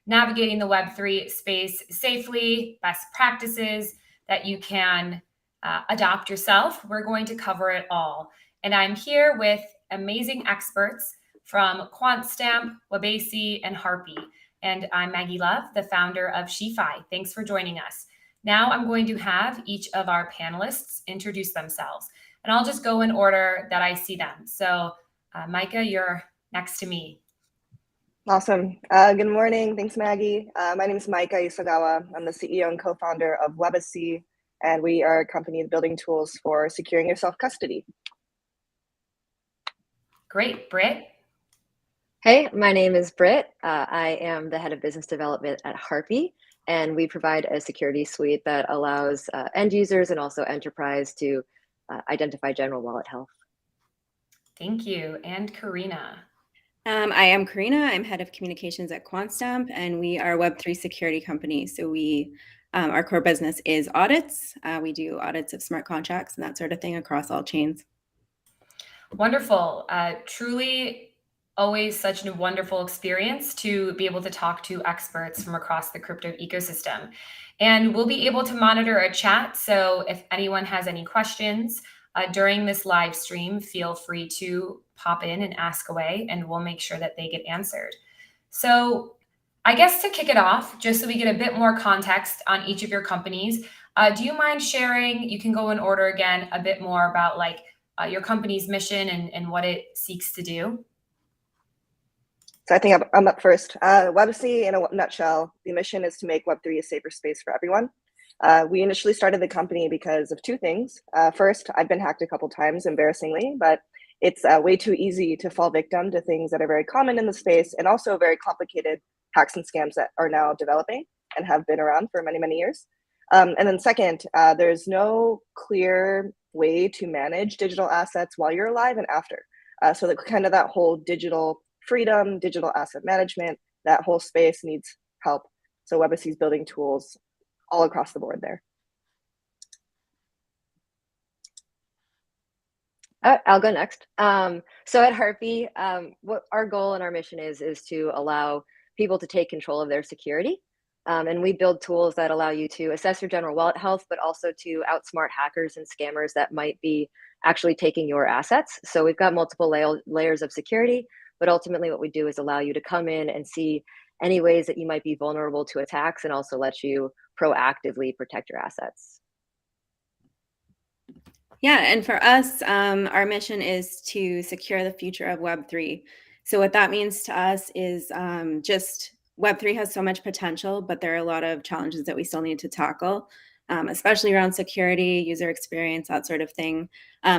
navigating the Web3 space safely, best practices that you can adopt yourself. We're going to cover it all. And I'm here with amazing experts from QuantStamp, Webasi, and Harpy. And I'm Maggie Love, the founder of SheFi. Thanks for joining us. Now I'm going to have each of our panelists introduce themselves. And I'll just go in order that I see them. So Micah, you're next to me. Awesome. Good morning. Thanks, Maggie. My name is Micah Isagawa. I'm the CEO and co-founder of Webasi, and we are a company building tools for securing your self-custody. Great. Britt? Hey, my name is Britt. I am the head of business development at Harpy, and we provide a security suite that allows end users and also enterprise to identify general wallet health. Thank you. And Karina? I am Karina. I'm head of communications at QuantStamp, and we are a Web3 security company. So our core business is audits. We do audits of smart contracts and that sort of thing across all chains. Wonderful. Truly always such a wonderful experience to be able to talk to experts from across the crypto ecosystem. And we'll be able to monitor a chat. So if anyone has any questions during this live stream, feel free to pop in and ask away, and we'll make sure that they get answered. So I guess to kick it off, just so we get a bit more context on each of your companies, do you mind sharing, you can go in order again, a bit more about your company's mission and what it seeks to do? So I think I'm up first. Webasi, in a nutshell, the mission is to make Web3 a safer space for everyone. We initially started the company because of two things. First, I've been hacked a couple times, embarrassingly, but it's way too easy to fall victim to things that are very common in the space, and also very complicated hacks and scams that are now developing and have been around for many, many years. And then second, there's no clear way to manage digital assets while you're alive and after. So that whole digital freedom, digital asset management, that whole space needs help. So Webasi is building tools all across the board there. I'll go next. So at Harpy, what our goal and our mission is to allow people to take control of their security. And we build tools that allow you to assess your general wallet health, but also to outsmart hackers and scammers that might be actually taking your assets. So we've got multiple layers of security, but ultimately what we do is allow you to come in and see any ways that you might be vulnerable to attacks, and also let you proactively protect your assets. Yeah, and for us, our mission is to secure the future of Web3. So what that means to us is just Web3 has so much potential, but there are a lot of challenges that we still need to tackle, especially around security, user experience, that sort of thing.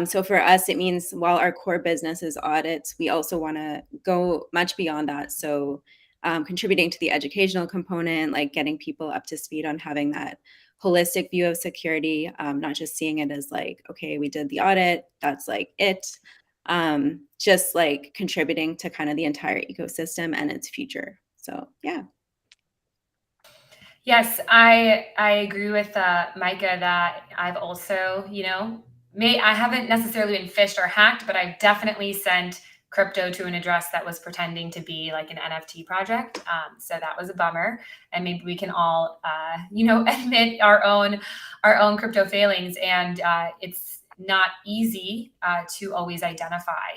So for us, it means while our core business is audits, we also want to go much beyond that. So contributing to the educational component, like getting people up to speed on having that holistic view of security, not just seeing it as like, okay, we did the audit, that's like it. Just like contributing to kind of the entire ecosystem and its future. So yeah. Yes, I agree with Micah that I've also, I haven't necessarily been phished or hacked, but I've definitely sent crypto to an address that was pretending to be like an NFT project. So that was a bummer. And maybe we can all, admit our own crypto failings. And it's not easy to always identify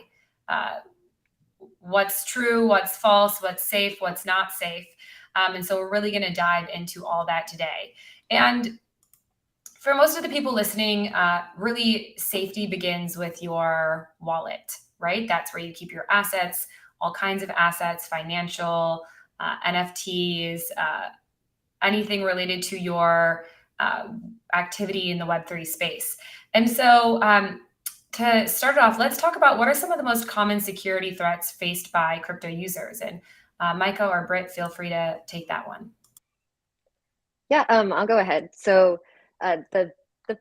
what's true, what's false, what's safe, what's not safe. And so we're really going to dive into all that today. And for most of the people listening, really safety begins with your wallet, right? That's where you keep your assets, all kinds of assets, financial, NFTs, anything related to your activity in the Web3 space. And so to start off, let's talk about what are some of the most common security threats faced by crypto users. And Micah or Britt, feel free to take that one. Yeah, I'll go ahead. So the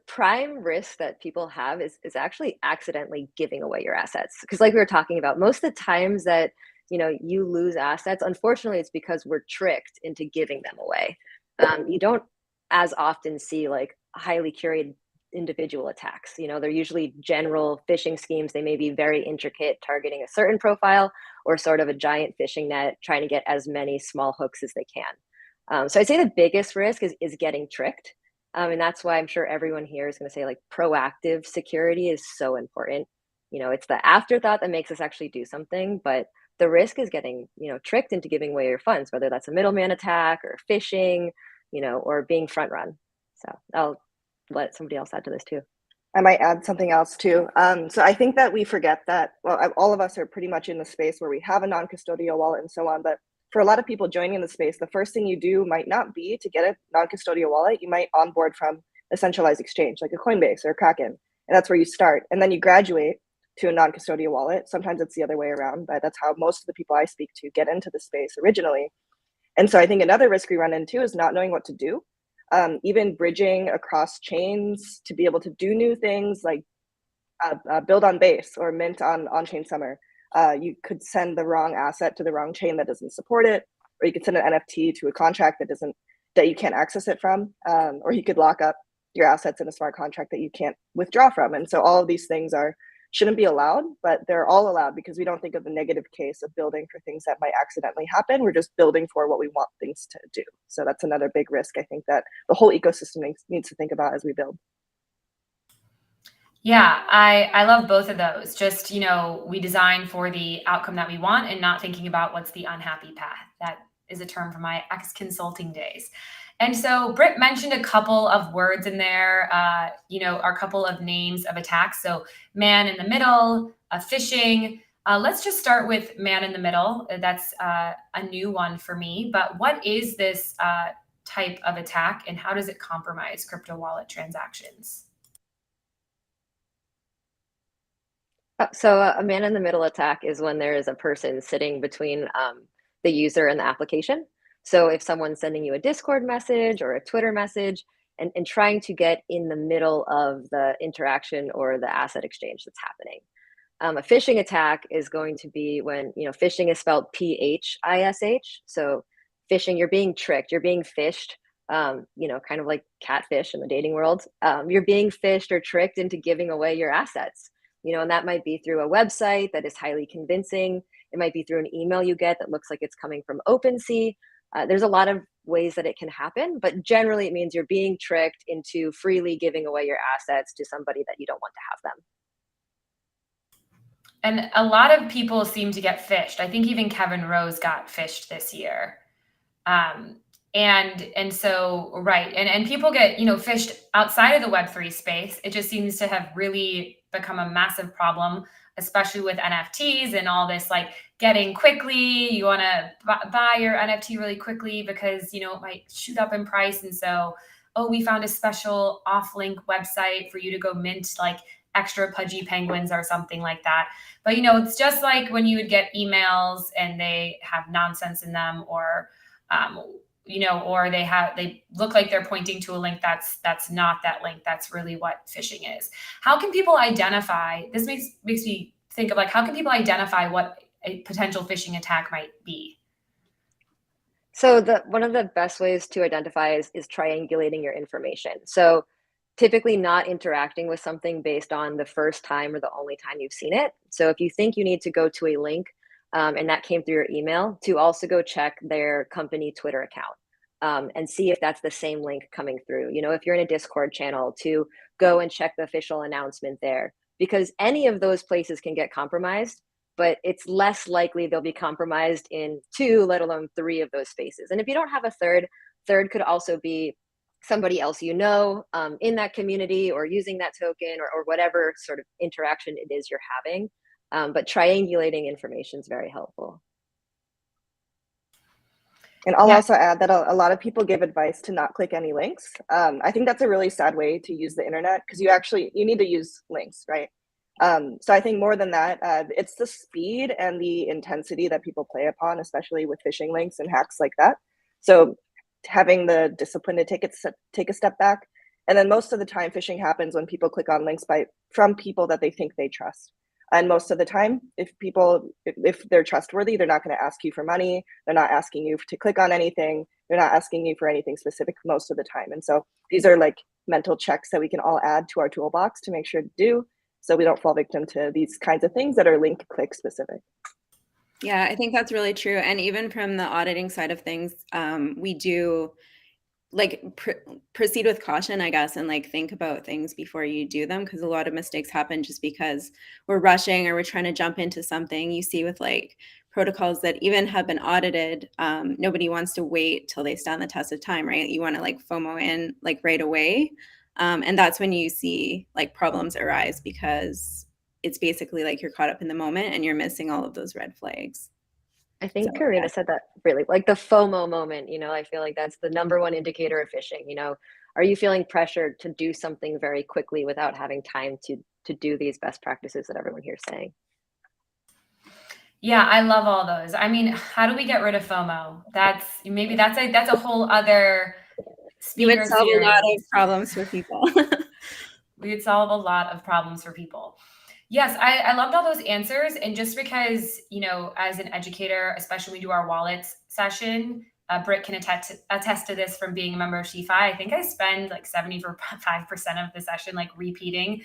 prime risk that people have is actually accidentally giving away your assets. Because like we were talking about, most of the times that you lose assets, unfortunately, it's because we're tricked into giving them away. You don't as often see like highly curated individual attacks. They're usually general phishing schemes. They may be very intricate, targeting a certain profile, or sort of a giant phishing net, trying to get as many small hooks as they can. So I'd say the biggest risk is getting tricked. And that's why I'm sure everyone here is going to say, like, proactive security is so important. It's the afterthought that makes us actually do something, but the risk is getting, tricked into giving away your funds, whether that's a middleman attack or phishing, or being front run. So I'll let somebody else add to this too. I might add something else too. So I think that we forget that, well, all of us are pretty much in the space where we have a non-custodial wallet and so on, but for a lot of people joining the space, the first thing you do might not be to get a non-custodial wallet. You might onboard from a centralized exchange like a Coinbase or a Kraken, and that's where you start. And then you graduate to a non-custodial wallet. Sometimes it's the other way around, but that's how most of the people I speak to get into the space originally. And so I think another risk we run into is not knowing what to do. Even bridging across chains to be able to do new things like build on Base or mint on-chain Summer. You could send the wrong asset to the wrong chain that doesn't support it, or you could send an NFT to a contract that you can't access it from, or you could lock up your assets in a smart contract that you can't withdraw from. And so all of these things shouldn't be allowed, but they're all allowed because we don't think of the negative case of building for things that might accidentally happen. We're just building for what we want things to do. So that's another big risk I think that the whole ecosystem needs to think about as we build. Yeah, I love both of those. Just, we design for the outcome that we want and not thinking about what's the unhappy path. That is a term from my ex-consulting days. And so Britt mentioned a couple of words in there, a couple of names of attacks. So man in the middle, phishing. Let's just start with man in the middle. That's a new one for me. But what is this type of attack and how does it compromise crypto wallet transactions? So a man in the middle attack is when there is a person sitting between the user and the application. So if someone's sending you a Discord message or a Twitter message and trying to get in the middle of the interaction or the asset exchange that's happening. A phishing attack is going to be when, phishing is spelled P-H-I-S-H. So phishing, you're being tricked, you're being phished, kind of like catfish in the dating world. You're being phished or tricked into giving away your assets. And that might be through a website that is highly convincing. It might be through an email you get that looks like it's coming from OpenSea. There's a lot of ways that it can happen, but generally it means you're being tricked into freely giving away your assets to somebody that you don't want to have them. And a lot of people seem to get phished. I think even Kevin Rose got phished this year. And so, right. And people get, phished outside of the Web3 space. It just seems to have really become a massive problem, especially with NFTs and all this, like getting quickly, you want to buy your NFT really quickly because, it might shoot up in price. And so, we found a special off-link website for you to go mint like extra pudgy penguins or something like that. But, it's just like when you would get emails and they have nonsense in them or or they look like they're pointing to a link that's not that link. That's really what phishing is. How can people identify? This makes me think of like, how can people identify what a potential phishing attack might be? So one of the best ways to identify is triangulating your information. So typically not interacting with something based on the first time or the only time you've seen it. So if you think you need to go to a link and that came through your email, to also go check their company Twitter account and see if that's the same link coming through. If you're in a Discord channel, to go and check the official announcement there, because any of those places can get compromised, but it's less likely they'll be compromised in 2, let alone 3 of those spaces. And if you don't have a third could also be somebody else in that community or using that token or whatever sort of interaction it is you're having. But triangulating information is very helpful. And I'll also add that a lot of people give advice to not click any links. I think that's a really sad way to use the internet because you need to use links, right? So I think more than that, it's the speed and the intensity that people play upon, especially with phishing links and hacks like that. So having the discipline to take a step back. And then most of the time phishing happens when people click on links from people that they think they trust. And most of the time, if they're trustworthy, they're not going to ask you for money. They're not asking you to click on anything. They're not asking you for anything specific most of the time. And so these are like mental checks that we can all add to our toolbox to make sure to do, so we don't fall victim to these kinds of things that are link click specific. Yeah, I think that's really true. And even from the auditing side of things, we do like proceed with caution, I guess, and like think about things before you do them, because a lot of mistakes happen just because we're rushing or we're trying to jump into something. You see with like protocols that even have been audited, nobody wants to wait till they stand the test of time, right? You want to like FOMO in like right away. And that's when you see like problems arise, because it's basically like you're caught up in the moment and you're missing all of those red flags. I think So, Karina yeah. said that really, like the FOMO moment, I feel like that's the number one indicator of phishing. Are you feeling pressured to do something very quickly without having time to do these best practices that everyone here is saying? Yeah, I love all those. I mean, how do we get rid of FOMO? That's a whole other You would speaker solve a lot series. of problems for people. We would solve a lot of problems for people. Yes, I loved all those answers. And just because, as an educator, especially when we do our wallets session, Britt can attest to this from being a member of SheFi. I think I spend like 75% of the session like repeating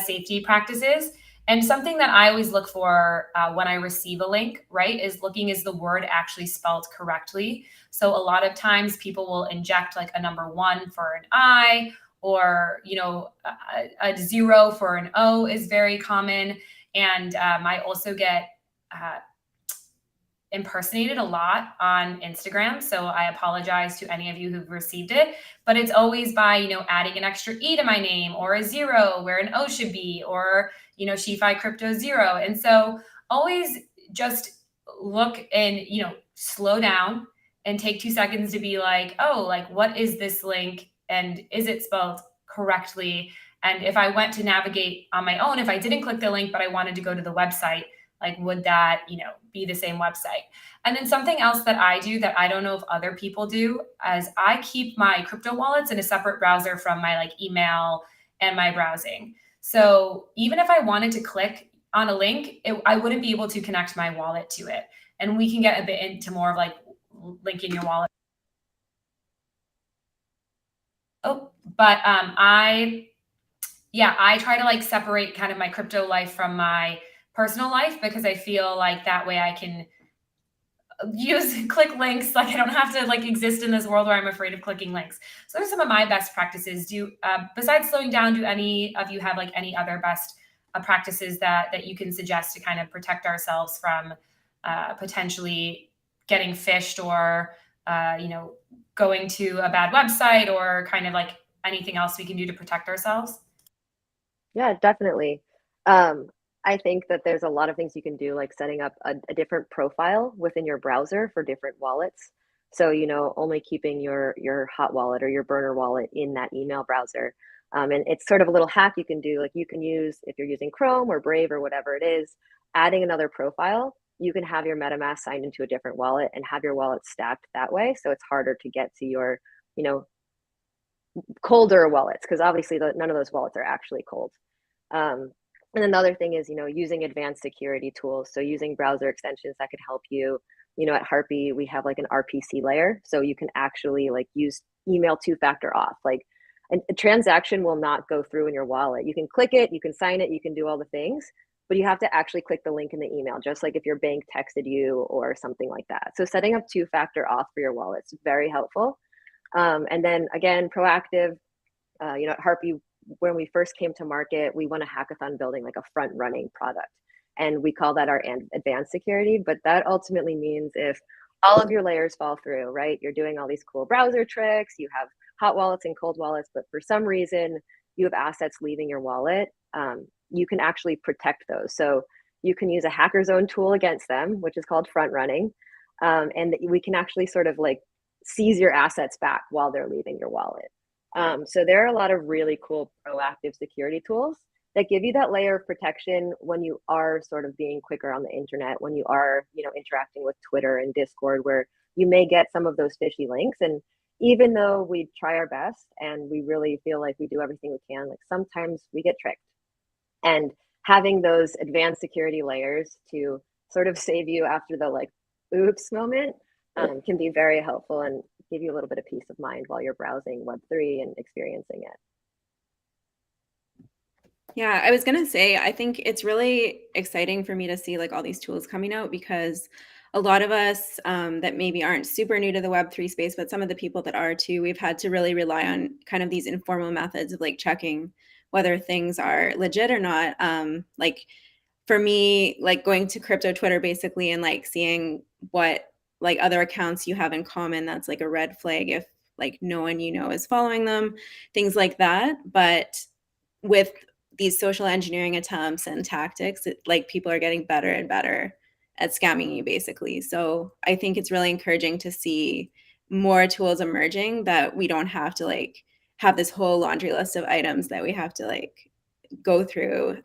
safety practices. And something that I always look for when I receive a link, right, is looking, is the word actually spelled correctly? So a lot of times people will inject like a number 1 for an I, or a 0 for an O is very common. And I also get impersonated a lot on Instagram, so I apologize to any of you who've received it, but it's always by adding an extra E to my name, or a 0 where an O should be, or SheFi crypto 0. And so always just look and slow down and take 2 seconds to be like, oh, like, what is this link, and is it spelled correctly? And if I went to navigate on my own, if I didn't click the link but I wanted to go to the website, like, would that be the same website? And then something else that I do that I don't know if other people do, is I keep my crypto wallets in a separate browser from my like email and my browsing. So even if I wanted to click on a link, I wouldn't be able to connect my wallet to it. And we can get a bit into more of like linking your wallet. But I try to like separate kind of my crypto life from my personal life, because I feel like that way I can click links. Like, I don't have to like exist in this world where I'm afraid of clicking links. So those are some of my best practices. Besides slowing down, do any of you have like any other best practices that you can suggest to kind of protect ourselves from potentially getting phished, or going to a bad website, or kind of like anything else we can do to protect ourselves? Yeah, definitely. I think that there's a lot of things you can do, like setting up a different profile within your browser for different wallets. So, only keeping your hot wallet or your burner wallet in that email browser. And it's sort of a little hack you can do. Like, you can use, if you're using Chrome or Brave or whatever it is, adding another profile, you can have your MetaMask signed into a different wallet and have your wallet stacked that way. So it's harder to get to your, colder wallets, because obviously none of those wallets are actually cold. And another thing is, using advanced security tools. So using browser extensions that could help you. At Harpy, we have like an RPC layer. So you can actually like use email 2-factor auth. Like a transaction will not go through in your wallet. You can click it, you can sign it, you can do all the things, but you have to actually click the link in the email, just like if your bank texted you or something like that. So setting up 2-factor auth for your wallet is very helpful. And then again, proactive, at Harpy, when we first came to market, we won a hackathon building like a front running product. And we call that our advanced security. But that ultimately means if all of your layers fall through, right? You're doing all these cool browser tricks, you have hot wallets and cold wallets, but for some reason you have assets leaving your wallet, you can actually protect those. So you can use a hacker zone tool against them, which is called front running. And we can actually sort of like seize your assets back while they're leaving your wallet. So there are a lot of really cool proactive security tools that give you that layer of protection when you are sort of being quicker on the internet, when you are, interacting with Twitter and Discord, where you may get some of those fishy links. And even though we try our best and we really feel like we do everything we can, like sometimes we get tricked. And having those advanced security layers to sort of save you after the like oops moment can be very helpful and give you a little bit of peace of mind while you're browsing Web3 and experiencing it. Yeah, I was gonna say, I think it's really exciting for me to see like all these tools coming out, because a lot of us that maybe aren't super new to the Web3 space, but some of the people that are too, we've had to really rely on kind of these informal methods of like checking whether things are legit or not. Like for me, like going to crypto Twitter basically and like seeing what like other accounts you have in common, that's like a red flag if like no one you know is following them, things like that. But with these social engineering attempts and tactics, like people are getting better and better at scamming you basically. So I think it's really encouraging to see more tools emerging that we don't have to like have this whole laundry list of items that we have to like go through.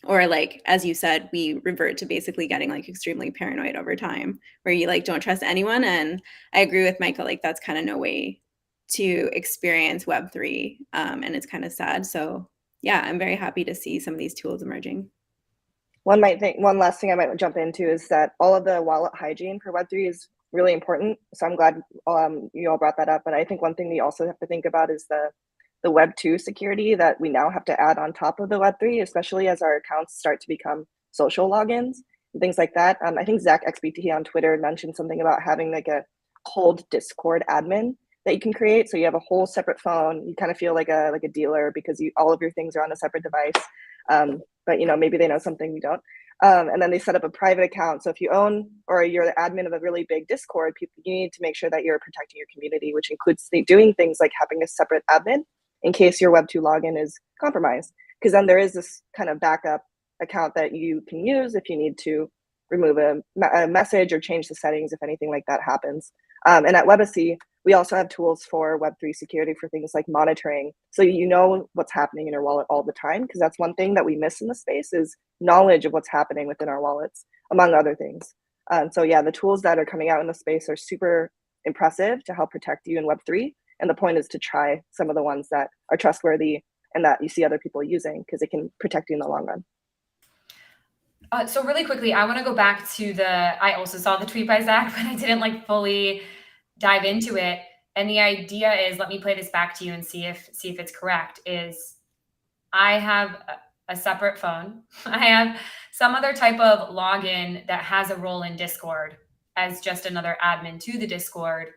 Or like, as you said, we revert to basically getting like extremely paranoid over time, where you like don't trust anyone. And I agree with Michael, like that's kind of no way to experience Web3, and it's kind of sad. So yeah, I'm very happy to see some of these tools emerging. One last thing I might jump into is that all of the wallet hygiene for Web3 is really important. So I'm glad you all brought that up. But I think one thing we also have to think about is the Web2 security that we now have to add on top of the Web3, especially as our accounts start to become social logins and things like that. I think Zach XBT on Twitter mentioned something about having like a cold Discord admin that you can create. So you have a whole separate phone. You kind of feel like a dealer because all of your things are on a separate device. But maybe they know something we don't. And then they set up a private account. So if you own or you're the admin of a really big Discord, you need to make sure that you're protecting your community, which includes doing things like having a separate admin in case your Web2 login is compromised. Because then there is this kind of backup account that you can use if you need to remove a message or change the settings if anything like that happens. And at Webacy, we also have tools for Web3 security for things like monitoring. So you know what's happening in your wallet all the time, because that's one thing that we miss in the space is knowledge of what's happening within our wallets, among other things. So yeah, the tools that are coming out in the space are super impressive to help protect you in Web3. And the point is to try some of the ones that are trustworthy and that you see other people using, because it can protect you in the long run. So really quickly, I want to go back to I also saw the tweet by Zach, but I didn't like fully dive into it. And the idea is, let me play this back to you and see if it's correct, is I have a separate phone. I have some other type of login that has a role in Discord as just another admin to the Discord,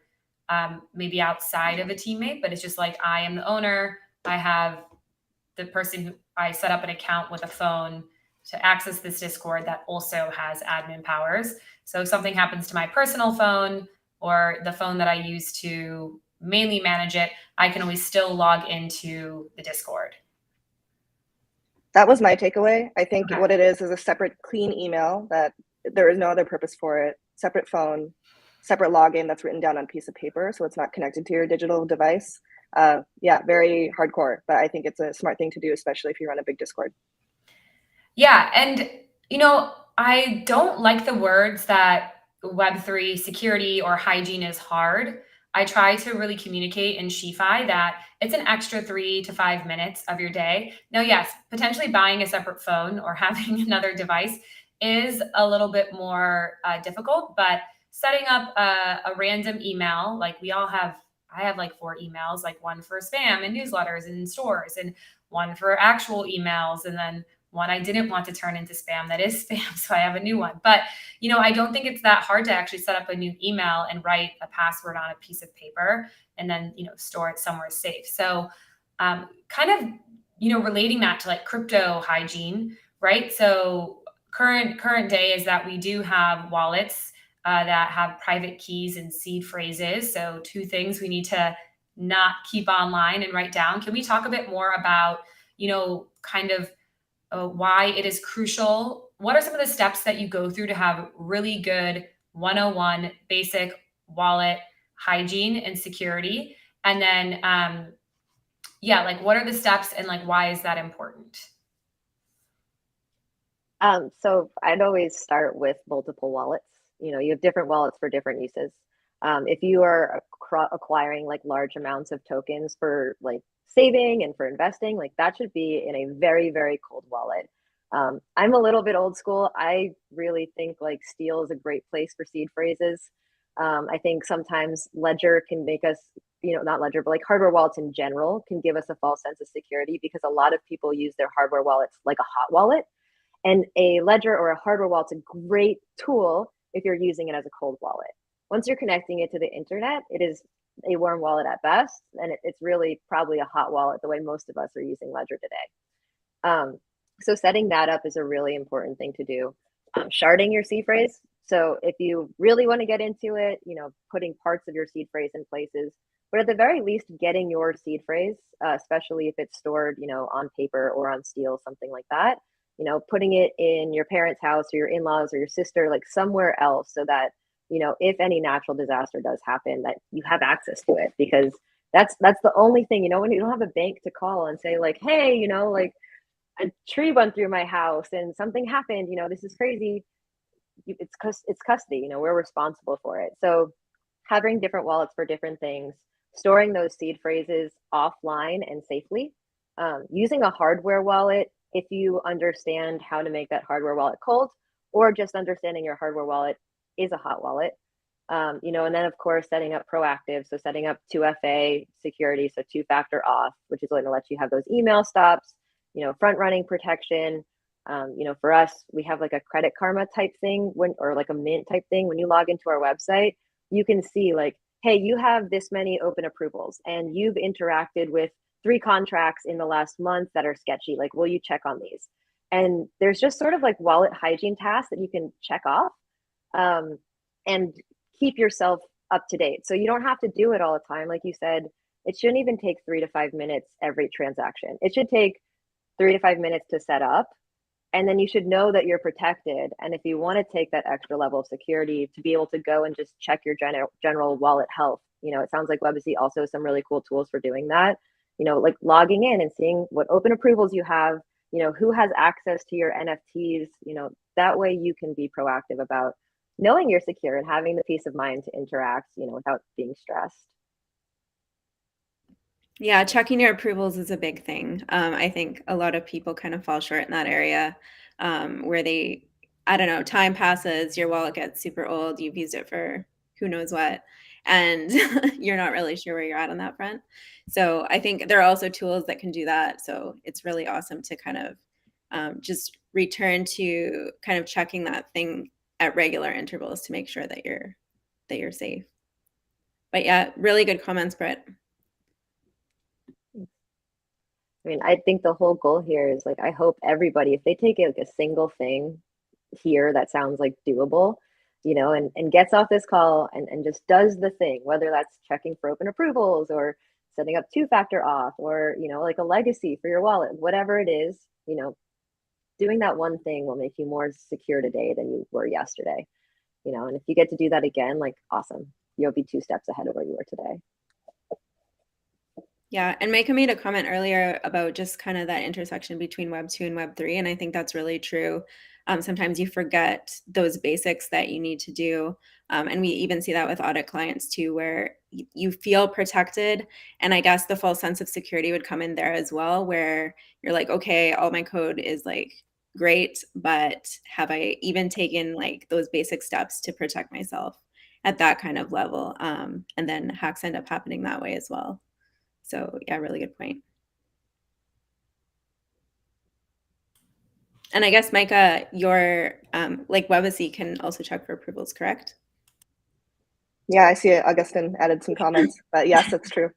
maybe outside of a teammate, but it's just like I am the owner. I have the person who I set up an account with a phone to access this Discord that also has admin powers. So if something happens to my personal phone or the phone that I use to mainly manage it, I can always still log into the Discord. That was my takeaway. I think Okay. what it is a separate clean email that there is no other purpose for it, separate phone, separate login that's written down on a piece of paper, so it's not connected to your digital device. Yeah, very hardcore, but I think it's a smart thing to do, especially if you run a big Discord. Yeah, and I don't like the words that Web3 security or hygiene is hard. I try to really communicate in SheFi that it's an extra 3 to 5 minutes of your day. Now, yes, potentially buying a separate phone or having another device is a little bit more difficult, but setting up a random email, like I have like 4 emails, like one for spam and newsletters and stores, and one for actual emails, and then one I didn't want to turn into spam that is spam, so I have a new one. But I don't think it's that hard to actually set up a new email and write a password on a piece of paper and then store it somewhere safe. So kind of relating that to like crypto hygiene, right? So current day is that we do have wallets that have private keys and seed phrases. So 2 things we need to not keep online and write down. Can we talk a bit more about kind of why it is crucial? What are some of the steps that you go through to have really good 101 basic wallet hygiene and security? And then, like, what are the steps and like, why is that important? So I'd always start with multiple wallets. You have different wallets for different uses. If you are acquiring like large amounts of tokens for like saving and for investing, like that should be in a very, very cold wallet. I'm a little bit old school. I really think like Steel is a great place for seed phrases. I think sometimes Ledger can make us, not Ledger, but like hardware wallets in general can give us a false sense of security because a lot of people use their hardware wallets like a hot wallet. And a Ledger or a hardware wallet's a great tool if you're using it as a cold wallet. Once you're connecting it to the internet, it is a warm wallet at best, and it's really probably a hot wallet the way most of us are using Ledger today. So setting that up is a really important thing to do. Sharding your seed phrase. So if you really want to get into it, putting parts of your seed phrase in places, but at the very least, getting your seed phrase, especially if it's stored, on paper or on Steel, something like that, putting it in your parents' house or your in-laws or your sister, like somewhere else, so that, if any natural disaster does happen, that you have access to it, because that's the only thing, when you don't have a bank to call and say like, hey, like a tree went through my house and something happened, this is crazy. It's custody, we're responsible for it. So having different wallets for different things, storing those seed phrases offline and safely, using a hardware wallet if you understand how to make that hardware wallet cold, or just understanding your hardware wallet is a hot wallet. And then of course setting up proactive, so setting up 2FA security, so two-factor auth, which is going to let you have those email stops, front running protection. For us, we have like a Credit Karma type thing or like a Mint type thing. When you log into our website, you can see like, hey, you have this many open approvals and you've interacted with 3 contracts in the last month that are sketchy. Like, will you check on these? And there's just sort of like wallet hygiene tasks that you can check off, and keep yourself up to date. So you don't have to do it all the time. Like you said, it shouldn't even take 3 to 5 minutes every transaction. It should take 3 to 5 minutes to set up. And then you should know that you're protected. And if you want to take that extra level of security, to be able to go and just check your general wallet health. It sounds like WebC also has some really cool tools for doing that. Like logging in and seeing what open approvals you have, who has access to your NFTs, that way you can be proactive about knowing you're secure and having the peace of mind to interact, without being stressed. Yeah, checking your approvals is a big thing. I think a lot of people kind of fall short in that area, where I don't know, time passes, your wallet gets super old, you've used it for who knows what, and you're not really sure where you're at on that front. So I think there are also tools that can do that. So it's really awesome to kind of just return to kind of checking that thing at regular intervals to make sure that you're safe. But yeah, really good comments, Britt. I mean, I think the whole goal here is like, I hope everybody, if they take like a single thing here that sounds like doable, and gets off this call and just does the thing, whether that's checking for open approvals or setting up two-factor auth, or, like a legacy for your wallet, whatever it is, doing that one thing will make you more secure today than you were yesterday, and if you get to do that again, like, awesome, you'll be 2 steps ahead of where you were today. Yeah, and Micah made a comment earlier about just kind of that intersection between Web 2 and Web 3, and I think that's really true. Sometimes you forget those basics that you need to do, and we even see that with audit clients too, where you feel protected, and I guess the full sense of security would come in there as well, where you're like, okay, all my code is like great, but have I even taken like those basic steps to protect myself at that kind of level? And then hacks end up happening that way as well. So yeah, really good point. And I guess, Micah, your like WebC can also check for approvals, correct? Yeah, I see Augustin added some comments, but yes, that's true.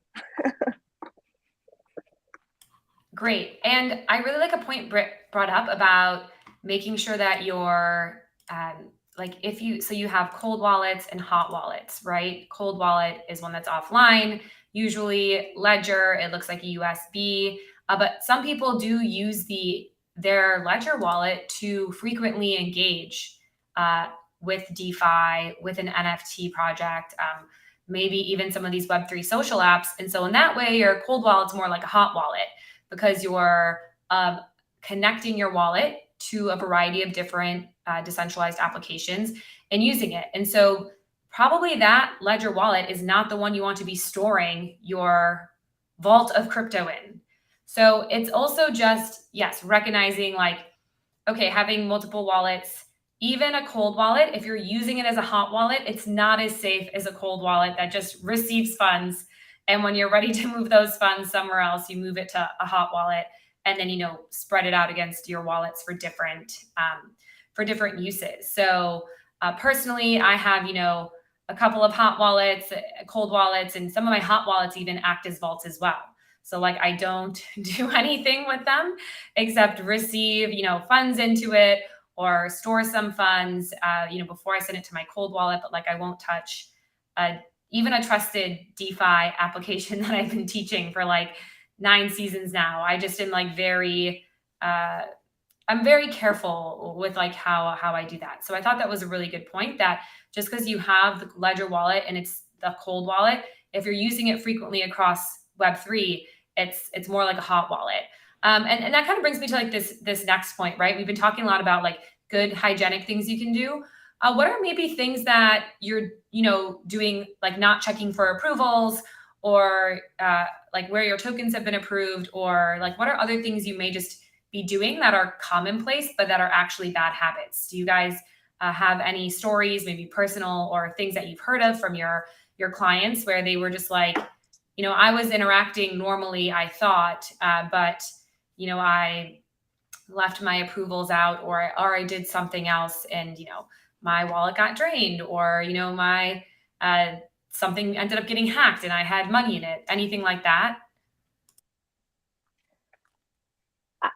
Great. And I really like a point Britt brought up about making sure that you're so you have cold wallets and hot wallets, right? Cold wallet is one that's offline, usually Ledger, it looks like a USB, but some people do use their Ledger wallet to frequently engage with DeFi, with an NFT project, maybe even some of these Web3 social apps. And so in that way, your cold wallet's more like a hot wallet, because you're connecting your wallet to a variety of different decentralized applications and using it. And so probably that ledger wallet is not the one you want to be storing your vault of crypto in. So it's also just, yes, recognizing like, okay, having multiple wallets, even a cold wallet, if you're using it as a hot wallet, it's not as safe as a cold wallet that just receives funds. And when you're ready to move those funds somewhere else, you move it to a hot wallet and then, spread it out against your wallets for different uses. So personally, I have, a couple of hot wallets, cold wallets, and some of my hot wallets even act as vaults as well. So like I don't do anything with them except receive, funds into it or store some funds, before I send it to my cold wallet. But like I won't touch even a trusted DeFi application that I've been teaching for like 9 seasons now. I just am like I'm very careful with like how I do that. So I thought that was a really good point, that just because you have the Ledger wallet and it's the cold wallet, if you're using it frequently across Web3, it's more like a hot wallet. And that kind of brings me to like this next point, right? We've been talking a lot about like good hygienic things you can do. What are maybe things that you're doing, like not checking for approvals, or like where your tokens have been approved, or like what are other things you may just be doing that are commonplace but that are actually bad habits? Do you guys have any stories, maybe personal, or things that you've heard of from your clients where they were just like, I was interacting normally, I thought, but I left my approvals out, or I did something else, and my wallet got drained, or my something ended up getting hacked and I had money in it? Anything like that?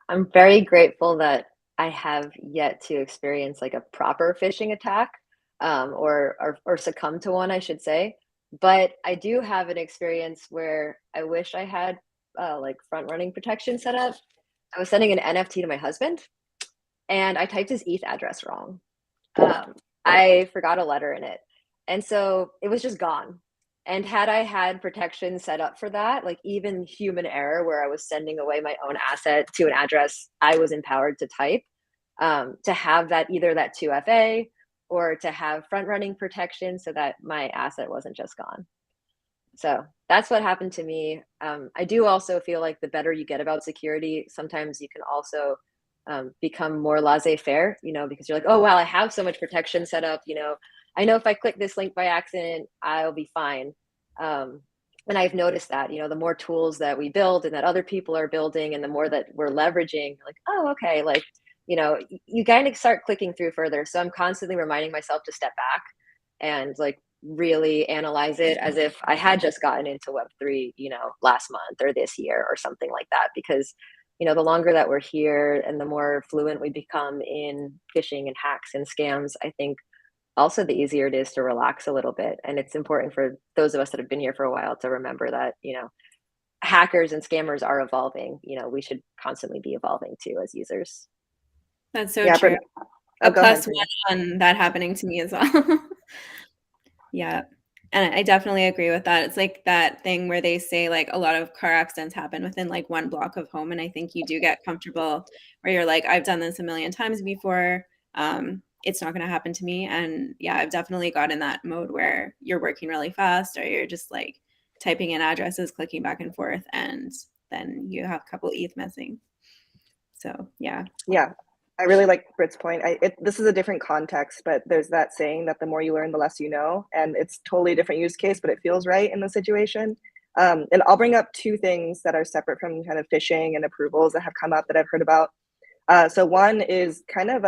I'm very grateful that I have yet to experience like a proper phishing attack, or succumb to one, I should say. But I do have an experience where I wish I had like front running protection set up. I was sending an NFT to my husband, and I typed his ETH address wrong. I forgot a letter in it, and so it was just gone. And had I had protection set up for that, like even human error where I was sending away my own asset to an address I was empowered to type, to have that, either that 2FA or to have front running protection so that my asset wasn't just gone. So that's what happened to me. I do also feel like the better you get about security, sometimes you can also become more laissez-faire, because you're like, oh, wow, I have so much protection set up, I know if I click this link by accident, I'll be fine. And I've noticed that, the more tools that we build and that other people are building, and the more that we're leveraging, like, oh, okay, like, you kind of start clicking through further. So I'm constantly reminding myself to step back and like really analyze it as if I had just gotten into Web3, last month or this year or something like that. Because, the longer that we're here and the more fluent we become in phishing and hacks and scams, I think also the easier it is to relax a little bit. And it's important for those of us that have been here for a while to remember that, hackers and scammers are evolving. We should constantly be evolving too as users. That's so Yeah, true. A go ahead, plus one on that happening to me as well. Yeah. And I definitely agree with that. It's like that thing where they say like a lot of car accidents happen within like 1 block of home. And I think you do get comfortable where you're like, I've done this a million times before. It's not going to happen to me. And yeah, I've definitely got in that mode where you're working really fast, or you're just like typing in addresses, clicking back and forth, and then you have a couple ETH missing. So yeah. Yeah, I really like Britt's point. This is a different context, but there's that saying that the more you learn, the less you know, and it's totally a different use case, but it feels right in the situation. And I'll bring up 2 things that are separate from kind of phishing and approvals that have come up that I've heard about. So one is kind of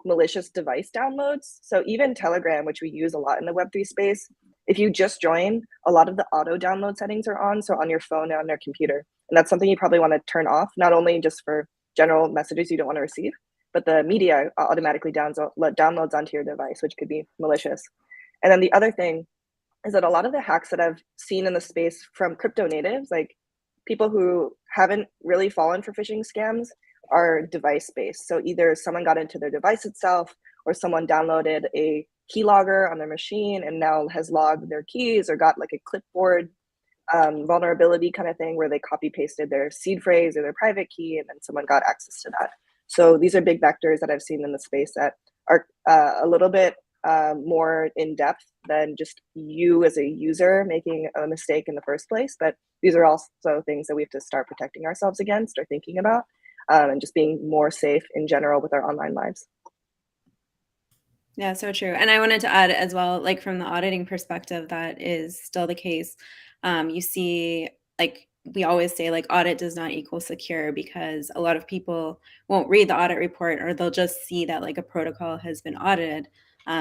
malicious device downloads. So even Telegram, which we use a lot in the Web3 space, if you just join, a lot of the auto download settings are on, so on your phone and on your computer. And that's something you probably want to turn off, not only just for general messages you don't want to receive, but the media automatically downloads onto your device, which could be malicious. And then the other thing is that a lot of the hacks that I've seen in the space from crypto natives, like people who haven't really fallen for phishing scams, are device based. So either someone got into their device itself, or someone downloaded a keylogger on their machine and now has logged their keys, or got like a clipboard vulnerability kind of thing where they copy pasted their seed phrase or their private key, and then someone got access to that. So these are big vectors that I've seen in the space that are a little bit more in depth than just you as a user making a mistake in the first place. But these are also things that we have to start protecting ourselves against or thinking about, and just being more safe in general with our online lives. Yeah, so true. And I wanted to add as well, like from the auditing perspective, that is still the case. You see, like we always say, like audit does not equal secure, because a lot of people won't read the audit report, or they'll just see that like a protocol has been audited.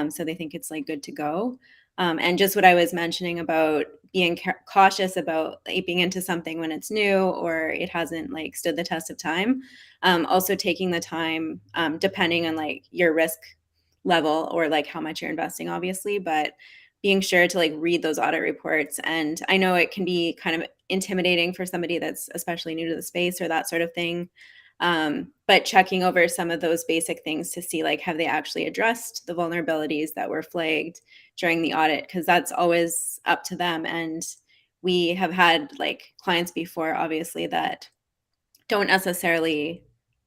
So they think it's like good to go. And just what I was mentioning about being cautious about aping into something when it's new or it hasn't like stood the test of time. Also taking the time, depending on like your risk level or like how much you're investing, obviously, but being sure to like read those audit reports. And I know it can be kind of intimidating for somebody that's especially new to the space or that sort of thing. But checking over some of those basic things to see like, have they actually addressed the vulnerabilities that were flagged during the audit? Because that's always up to them. And we have had like clients before, obviously, that don't necessarily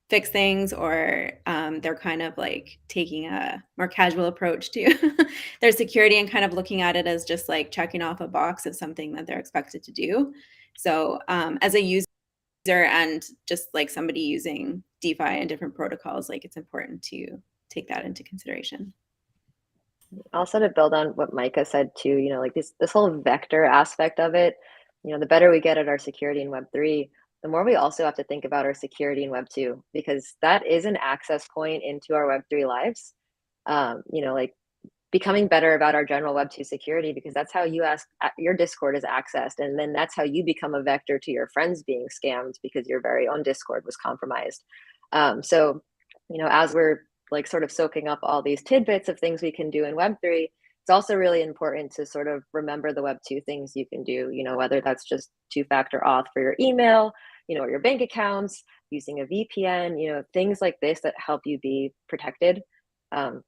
fix things, or they're kind of like taking a more casual approach to their security and kind of looking at it as just like checking off a box of something that they're expected to do. So as a user and just like somebody using DeFi and different protocols, like it's important to take that into consideration. Also, to build on what Micah said too, you know, like this whole vector aspect of it, you know, the better we get at our security in Web3, the more we also have to think about our security in Web2, because that is an access point into our Web3 lives. You know, like becoming better about our general Web2 security, because that's how your Discord is accessed. And then that's how you become a vector to your friends being scammed because your very own Discord was compromised. So, you know, as we're like sort of soaking up all these tidbits of things we can do in Web3, it's also really important to sort of remember the Web2 things you can do, you know, whether that's just two-factor auth for your email, you know, or your bank accounts, using a VPN, you know, things like this that help you be protected. I'm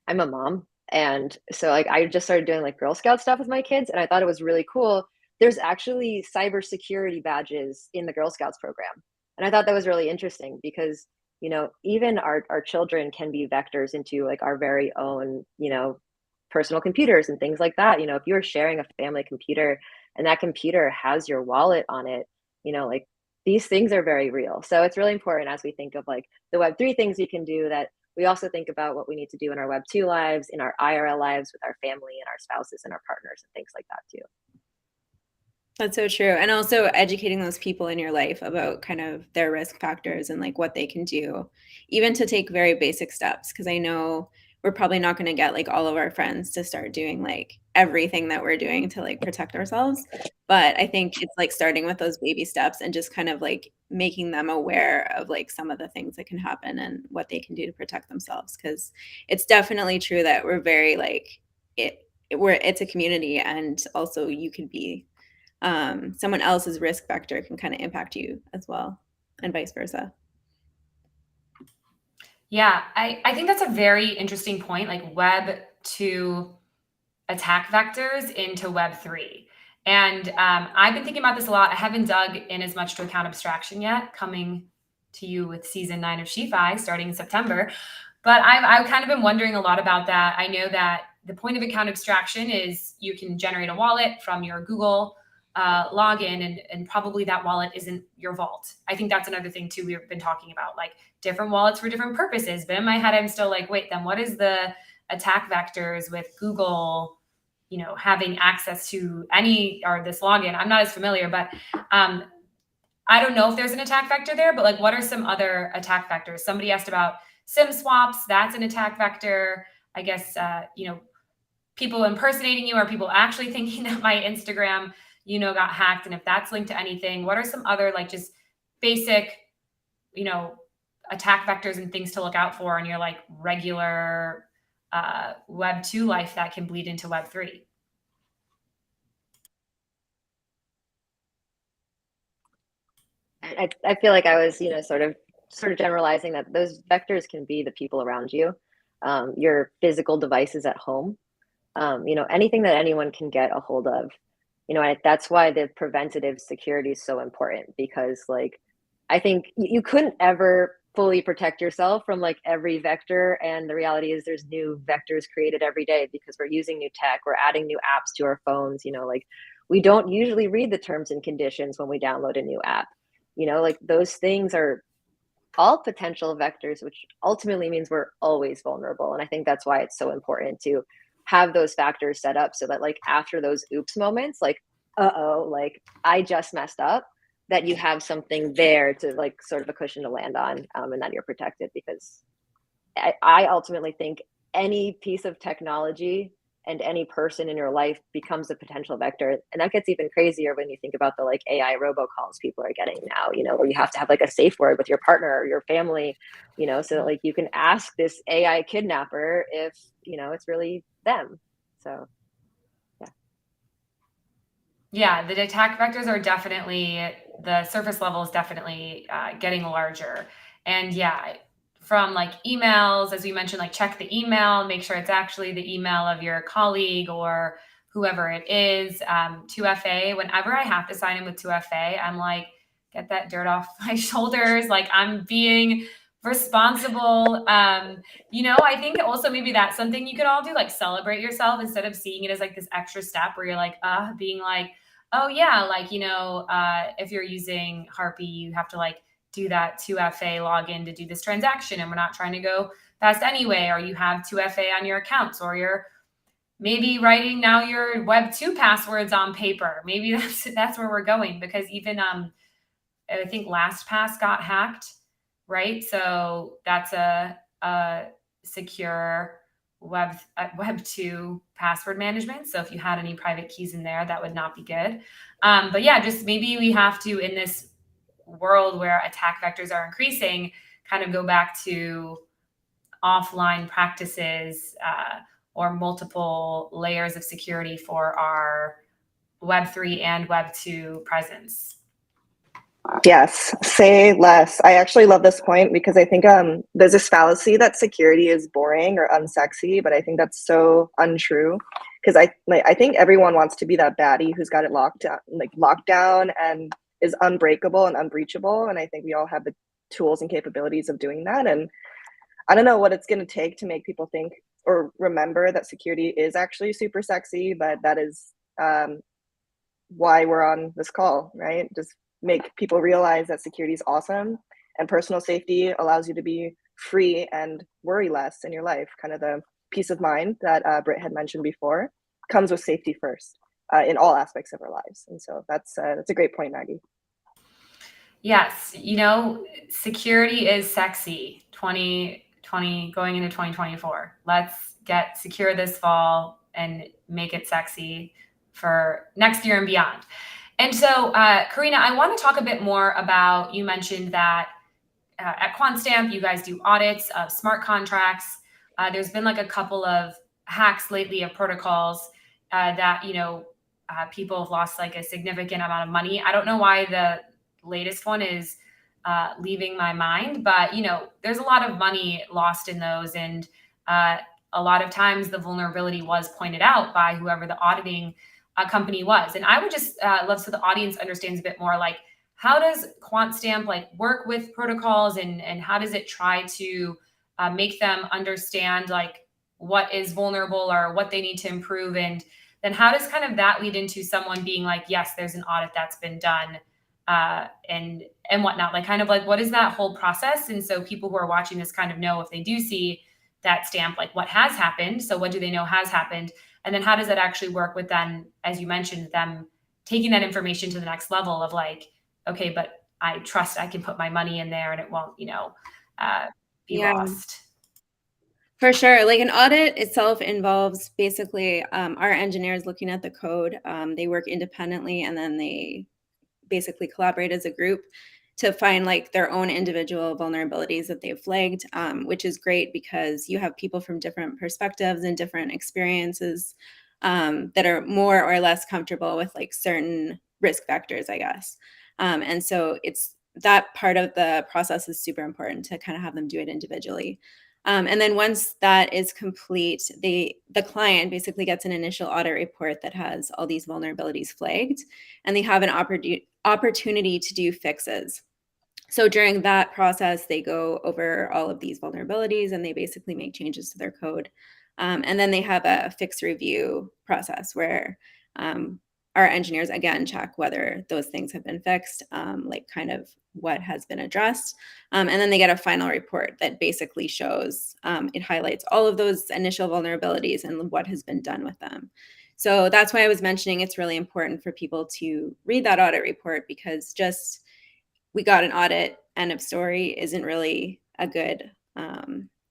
a mom, and so like I just started doing like Girl Scout stuff with my kids, and I thought it was really cool. There's actually cybersecurity badges in the Girl Scouts program. And I thought that was really interesting because, you know, even our children can be vectors into like our very own, you know, personal computers and things like that. You know, if you're sharing a family computer and that computer has your wallet on it, you know, like these things are very real. So it's really important as we think of like the Web3 things we can do, that we also think about what we need to do in our Web2 lives, in our IRL lives with our family and our spouses and our partners and things like that too. That's so true. And also educating those people in your life about kind of their risk factors and like what they can do, even to take very basic steps. Because I know we're probably not going to get like all of our friends to start doing like everything that we're doing to like protect ourselves. But I think it's like starting with those baby steps and just kind of like making them aware of like some of the things that can happen and what they can do to protect themselves. Because it's definitely true that we're very like it's a community, and also you could be someone else's risk factor can kind of impact you as well, and vice versa. Yeah, I think that's a very interesting point, like Web 2 attack vectors into Web 3. And I've been thinking about this a lot. I haven't dug in as much to account abstraction yet, coming to you with season 9 of SheFi starting in September. But I've kind of been wondering a lot about that. I know that the point of account abstraction is you can generate a wallet from your Google login, and probably that wallet isn't your vault. I think that's another thing too we've been talking about, like different wallets for different purposes. But in my head, I'm still like, wait, then what is the attack vectors with Google, you know, having access to any or this login? I'm not as familiar, but I don't know if there's an attack vector there, but like, what are some other attack vectors? Somebody asked about SIM swaps. That's an attack vector. I guess, you know, people impersonating you, or people actually thinking that my Instagram, you know, got hacked. And if that's linked to anything, what are some other like just basic, you know, attack vectors and things to look out for in your like regular Web 2 life that can bleed into Web 3? I feel like I was, you know, sort of generalizing that those vectors can be the people around you, your physical devices at home, you know, anything that anyone can get a hold of. You know, that's why the preventative security is so important, because like I think you couldn't ever fully protect yourself from like every vector. And the reality is there's new vectors created every day because we're using new tech, we're adding new apps to our phones, like we don't usually read the terms and conditions when we download a new app. Like those things are all potential vectors, which ultimately means we're always vulnerable. And I think that's why it's so important to have those factors set up so that like after those oops moments, like, like I just messed up, that you have something there to like sort of a cushion to land on, and that you're protected. Because I ultimately think any piece of technology and any person in your life becomes a potential vector. And that gets even crazier when you think about the like AI robocalls people are getting now, where you have to have like a safe word with your partner or your family, so that like you can ask this AI kidnapper if, it's really them. So Yeah, the attack vectors are definitely, the surface level is definitely getting larger. And yeah, from like emails, as we mentioned, like check the email, make sure it's actually the email of your colleague or whoever it is. 2FA, whenever I have to sign in with 2FA, I'm like, get that dirt off my shoulders. Like I'm being responsible. I think also maybe that's something you could all do, like celebrate yourself instead of seeing it as like this extra step where you're like, being like, oh yeah, like, if you're using Harpy, you have to like do that 2FA login to do this transaction, and we're not trying to go fast anyway, or you have 2FA on your accounts, or you're maybe writing now your Web 2 passwords on paper. Maybe that's where we're going, because even I think LastPass got hacked, right? So that's a secure Web 2 password management. So if you had any private keys in there, that would not be good. But yeah, just maybe we have to, in this world where attack vectors are increasing, kind of go back to offline practices or multiple layers of security for our Web3 and Web 2 presence. Yes, say less. I actually love this point because I think there's this fallacy that security is boring or unsexy, but I think that's so untrue. Because I think everyone wants to be that baddie who's got it locked down and is unbreakable and unbreachable. And I think we all have the tools and capabilities of doing that. And I don't know what it's going to take to make people think or remember that security is actually super sexy, but that is why we're on this call, right? Just make people realize that security is awesome and personal safety allows you to be free and worry less in your life. Kind of the peace of mind that Britt had mentioned before comes with safety first in all aspects of our lives. And so that's a great point, Maggie. Yes, security is sexy. 2020 going into 2024. Let's get secure this fall and make it sexy for next year and beyond. And so, Karina, I want to talk a bit more about, you mentioned that at QuantStamp, you guys do audits of smart contracts. There's been like a couple of hacks lately of protocols that, people have lost like a significant amount of money. I don't know why the latest one is leaving my mind, but, there's a lot of money lost in those. And a lot of times the vulnerability was pointed out by whoever the auditing company was. And I would just love so the audience understands a bit more, like, how does QuantStamp like work with protocols and how does it try to make them understand like what is vulnerable or what they need to improve? And then how does kind of that lead into someone being like, yes, there's an audit that's been done and whatnot, like kind of like, what is that whole process? And so people who are watching this kind of know if they do see that stamp, like what has happened. So what do they know has happened? And then how does that actually work with them, as you mentioned, them taking that information to the next level of like, okay, but I trust I can put my money in there and it won't, be lost. For sure. Like an audit itself involves basically our engineers looking at the code. They work independently and then they basically collaborate as a group to find like their own individual vulnerabilities that they've flagged, which is great because you have people from different perspectives and different experiences that are more or less comfortable with like certain risk vectors, I guess. And so it's that part of the process is super important to kind of have them do it individually. And then once that is complete, the client basically gets an initial audit report that has all these vulnerabilities flagged, and they have an opportunity to do fixes. So during that process, they go over all of these vulnerabilities and they basically make changes to their code. And then they have a fix review process where our engineers again check whether those things have been fixed, like kind of what has been addressed. And then they get a final report that basically shows, it highlights all of those initial vulnerabilities and what has been done with them. So that's why I was mentioning it's really important for people to read that audit report, because just we got an audit, end of story, isn't really a good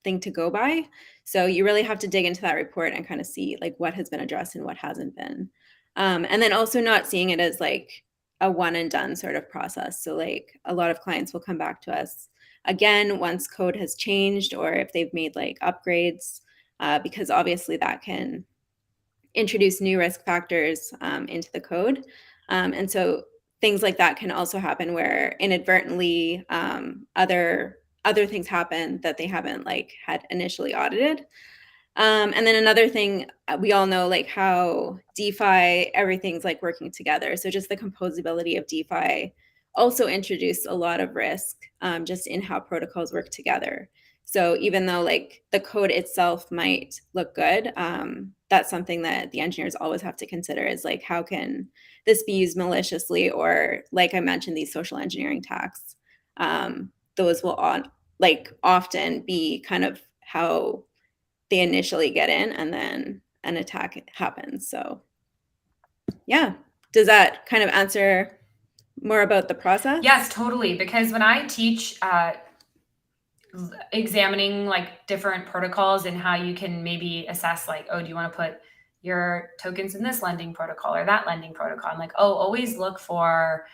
thing to go by. So you really have to dig into that report and kind of see like what has been addressed and what hasn't been. And then also not seeing it as like a one and done sort of process. So like a lot of clients will come back to us again once code has changed or if they've made like upgrades, because obviously that can introduce new risk factors into the code. And so things like that can also happen where inadvertently other things happen that they haven't like had initially audited. And then another thing, we all know like how DeFi, everything's like working together. So just the composability of DeFi also introduced a lot of risk just in how protocols work together. So even though like the code itself might look good, that's something that the engineers always have to consider is like, how can this be used maliciously? Or like I mentioned, these social engineering attacks, those will often be kind of how they initially get in and then an attack happens. So yeah, does that kind of answer more about the process? Yes, totally. Because when I teach examining like different protocols and how you can maybe assess like, oh, do you want to put your tokens in this lending protocol or that lending protocol? I'm like, oh, always look for,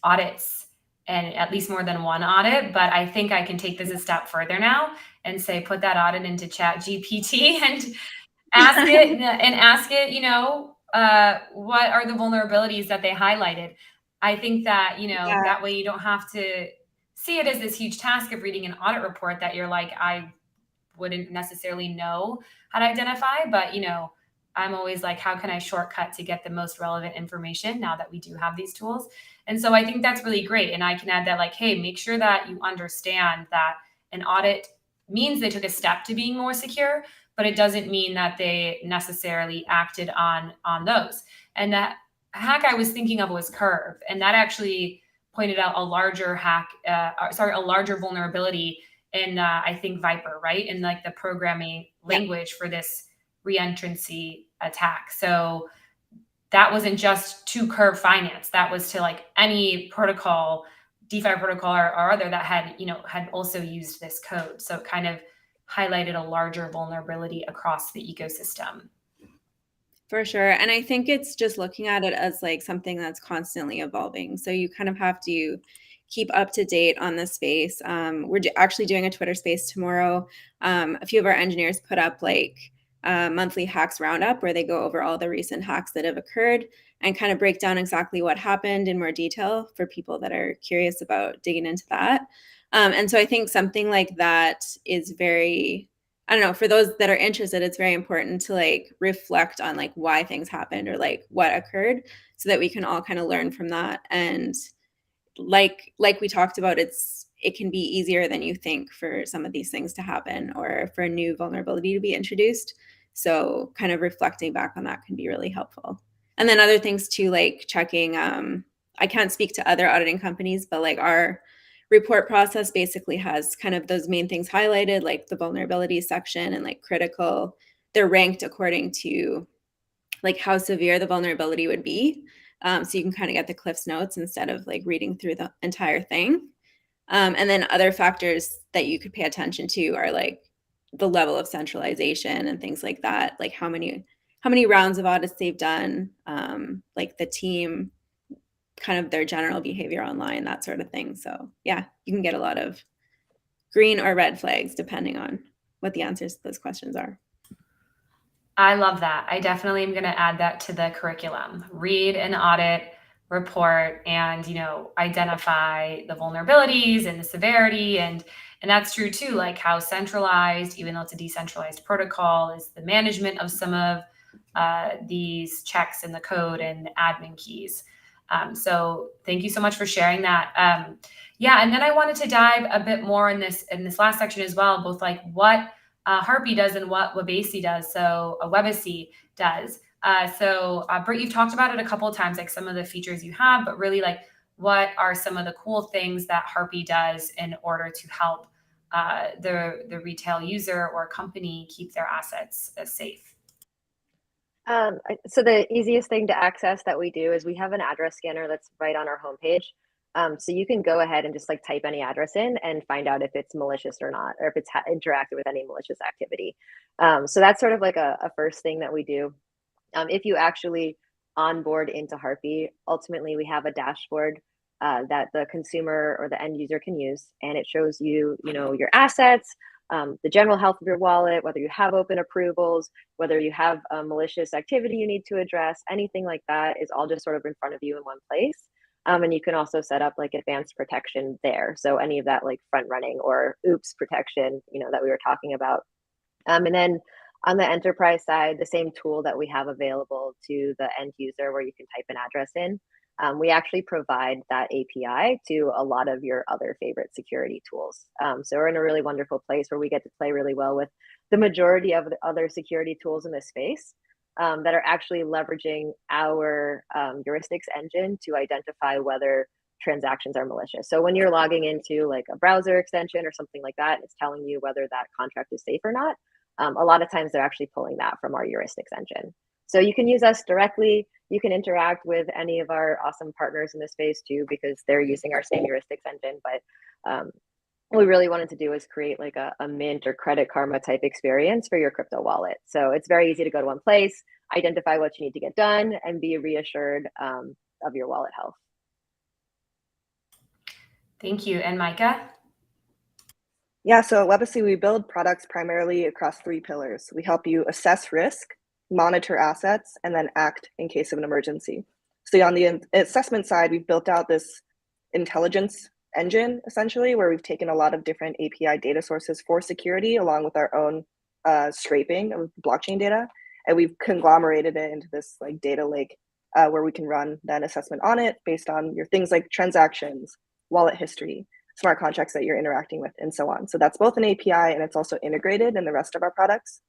audits and at least more than one audit. But I think I can take this a step further now and say, put that audit into Chat GPT and ask it what are the vulnerabilities that they highlighted. I think that, Yeah. that way you don't have to see it as this huge task of reading an audit report that you're like, I wouldn't necessarily know how to identify, but I'm always like, how can I shortcut to get the most relevant information now that we do have these tools? And so I think that's really great. And I can add that like, hey, make sure that you understand that an audit means they took a step to being more secure, but it doesn't mean that they necessarily acted on those. And that hack I was thinking of was Curve, and that actually pointed out a larger a larger vulnerability in I think Viper, right? In like the programming language for this reentrancy attack. So that wasn't just to Curve Finance. That was to like any protocol, DeFi protocol or other that had also used this code. So it kind of highlighted a larger vulnerability across the ecosystem. For sure. And I think it's just looking at it as like something that's constantly evolving. So you kind of have to keep up to date on the space. We're actually doing a Twitter space tomorrow. A few of our engineers put up like a monthly hacks roundup where they go over all the recent hacks that have occurred and kind of break down exactly what happened in more detail for people that are curious about digging into that. And so I think something like that is very, I don't know, for those that are interested, it's very important to like reflect on like why things happened or like what occurred so that we can all kind of learn from that. And like we talked about, it can be easier than you think for some of these things to happen or for a new vulnerability to be introduced. So kind of reflecting back on that can be really helpful. And then other things too, like checking, I can't speak to other auditing companies, but like our report process basically has kind of those main things highlighted, like the vulnerability section and like critical. They're ranked according to like how severe the vulnerability would be. So you can kind of get the Cliff's Notes instead of like reading through the entire thing. And then other factors that you could pay attention to are like the level of centralization and things like that, like how many rounds of audits they've done, like the team, kind of their general behavior online, that sort of thing. So yeah, you can get a lot of green or red flags depending on what the answers to those questions are. I love that. I definitely am going to add that to the curriculum. Read an audit report and, identify the vulnerabilities and the severity. And that's true too, like how centralized, even though it's a decentralized protocol, is the management of some of these checks in the code and the admin keys. So thank you so much for sharing that. Yeah, and then I wanted to dive a bit more in this last section as well, both like what Harpy does and what Webasi does. So Webasi does. Britt, you've talked about it a couple of times, like some of the features you have, but really like what are some of the cool things that Harpy does in order to help the retail user or company keep their assets safe? So the easiest thing to access that we do is we have an address scanner that's right on our homepage. So you can go ahead and just like type any address in and find out if it's malicious or not, or if it's interacted with any malicious activity. So that's sort of like a first thing that we do. If you actually onboard into Harpy, ultimately we have a dashboard that the consumer or the end user can use, and it shows you, your assets, the general health of your wallet, whether you have open approvals, whether you have a malicious activity you need to address, anything like that is all just sort of in front of you in one place. And you can also set up like advanced protection there. So any of that like front running or oops protection, that we were talking about. And then on the enterprise side, the same tool that we have available to the end user where you can type an address in, we actually provide that API to a lot of your other favorite security tools. So we're in a really wonderful place where we get to play really well with the majority of the other security tools in this space that are actually leveraging our heuristics engine to identify whether transactions are malicious. So when you're logging into like a browser extension or something like that, it's telling you whether that contract is safe or not. A lot of times they're actually pulling that from our heuristics engine. So you can use us directly. You can interact with any of our awesome partners in this space too, because they're using our same heuristics engine. But what we really wanted to do is create like a Mint or Credit Karma type experience for your crypto wallet. So it's very easy to go to one place, identify what you need to get done, and be reassured of your wallet health. Thank you. And Micah? Yeah, so at Webasi, we build products primarily across 3 pillars. We help you assess risk, monitor assets, and then act in case of an emergency. So on the assessment side, we've built out this intelligence engine, essentially, where we've taken a lot of different API data sources for security, along with our own scraping of blockchain data, and we've conglomerated it into this like data lake where we can run that assessment on it based on your things like transactions, wallet history, smart contracts that you're interacting with, and so on. So that's both an API and it's also integrated in the rest of our products.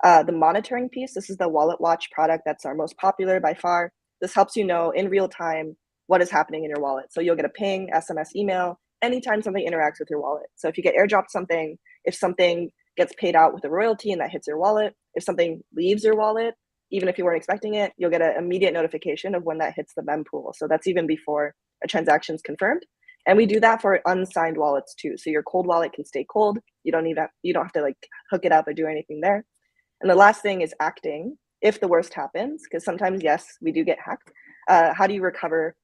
The monitoring piece, this is the Wallet Watch product that's our most popular by far. This helps you know in real time what is happening in your wallet. So you'll get a ping, SMS, email, anytime something interacts with your wallet. So if you get airdropped something, if something gets paid out with a royalty and that hits your wallet, if something leaves your wallet, even if you weren't expecting it, you'll get an immediate notification of when that hits the mempool. So that's even before a transaction is confirmed. And we do that for unsigned wallets too. So your cold wallet can stay cold. You don't have to like hook it up or do anything there. And the last thing is acting if the worst happens, because sometimes, yes, we do get hacked. How do you recover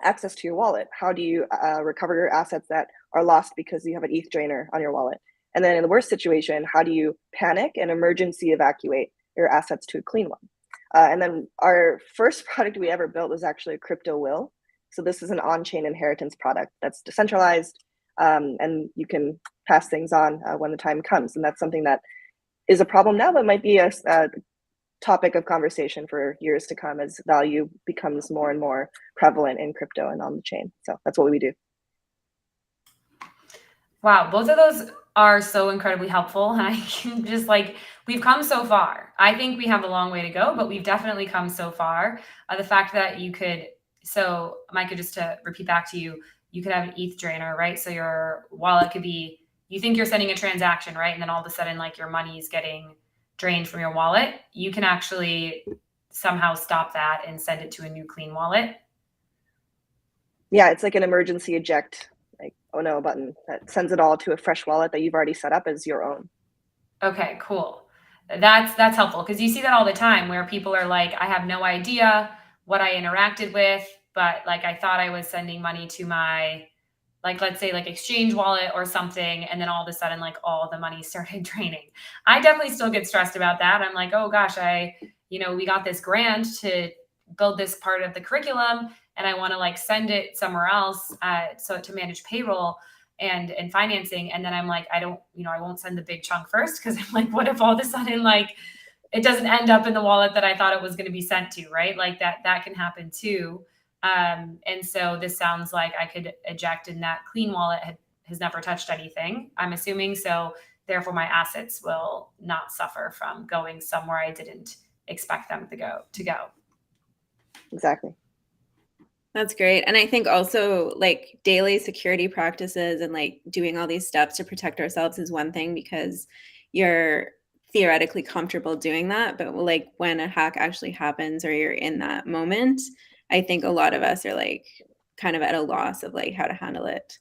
access to your wallet? How do you recover your assets that are lost because you have an ETH drainer on your wallet? And then in the worst situation, how do you panic and emergency evacuate your assets to a clean one? And then our first product we ever built was actually a crypto will. So this is an on-chain inheritance product that's decentralized, and you can pass things on when the time comes. And that's something that is a problem now, but might be a topic of conversation for years to come as value becomes more and more prevalent in crypto and on the chain. So that's what we do. Wow, both of those are so incredibly helpful. And I can just like, we've come so far. I think we have a long way to go, but we've definitely come so far. The fact that you could, so Micah, just to repeat back to you, you could have an ETH drainer, right? So your wallet could be, you think you're sending a transaction, right? And then all of a sudden, like your money is getting drained from your wallet. You can actually somehow stop that and send it to a new clean wallet. Yeah, it's like an emergency eject, like, oh no button that sends it all to a fresh wallet that you've already set up as your own. Okay, cool. That's helpful because you see that all the time where people are like, I have no idea what I interacted with, but like I thought I was sending money to my, like, let's say like exchange wallet or something, and then all of a sudden like all the money started draining. I definitely still get stressed about that. I'm like, oh gosh, we got this grant to build this part of the curriculum and I want to like send it somewhere else so to manage payroll and financing. And then I'm like, I won't send the big chunk first because I'm like, what if all of a sudden like it doesn't end up in the wallet that I thought it was going to be sent to, right? Like that can happen too. And so this sounds like I could eject and that clean wallet has never touched anything, I'm assuming. So therefore my assets will not suffer from going somewhere I didn't expect them to go. Exactly. That's great. And I think also like daily security practices and like doing all these steps to protect ourselves is one thing because you're theoretically comfortable doing that. But like when a hack actually happens or you're in that moment, I think a lot of us are like kind of at a loss of like how to handle it.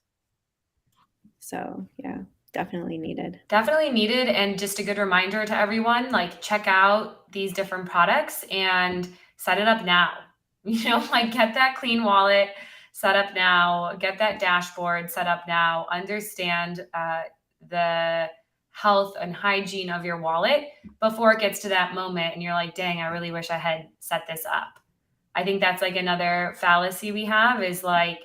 So yeah, definitely needed. Definitely needed. And just a good reminder to everyone, like check out these different products and set it up now. You know, like get that clean wallet set up now, get that dashboard set up now, understand the health and hygiene of your wallet before it gets to that moment and you're like, dang, I really wish I had set this up. I think that's like another fallacy we have is like,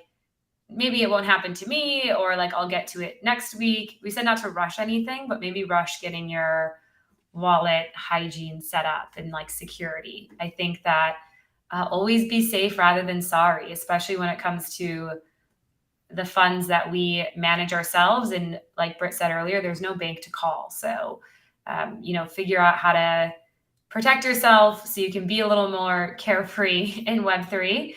maybe it won't happen to me or like I'll get to it next week. We said not to rush anything, but maybe rush getting your wallet hygiene set up and like security. I think that always be safe rather than sorry, especially when it comes to the funds that we manage ourselves. And like Britt said earlier, there's no bank to call. So, figure out how to protect yourself so you can be a little more carefree in Web3.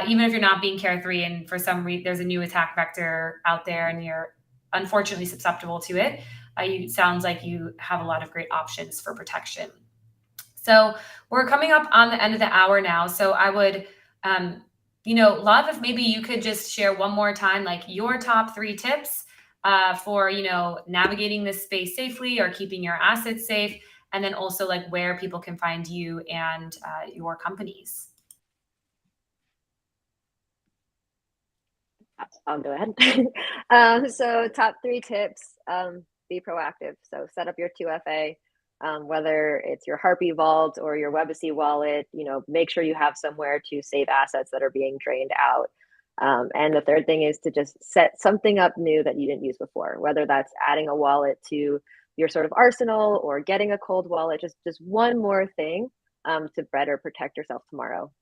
Even if you're not being carefree and for some reason there's a new attack vector out there and you're unfortunately susceptible to it, it sounds like you have a lot of great options for protection. So we're coming up on the end of the hour now. So I would, love if maybe you could just share one more time, like your top 3 tips for, navigating this space safely or keeping your assets safe. And then also like where people can find you and your companies. I'll go ahead. So top 3 tips, be proactive. So set up your 2FA. Whether it's your Harpy vault or your WebAssy wallet, make sure you have somewhere to save assets that are being drained out. And the third thing is to just set something up new that you didn't use before, whether that's adding a wallet to your sort of arsenal or getting a cold wallet, just one more thing to better protect yourself tomorrow.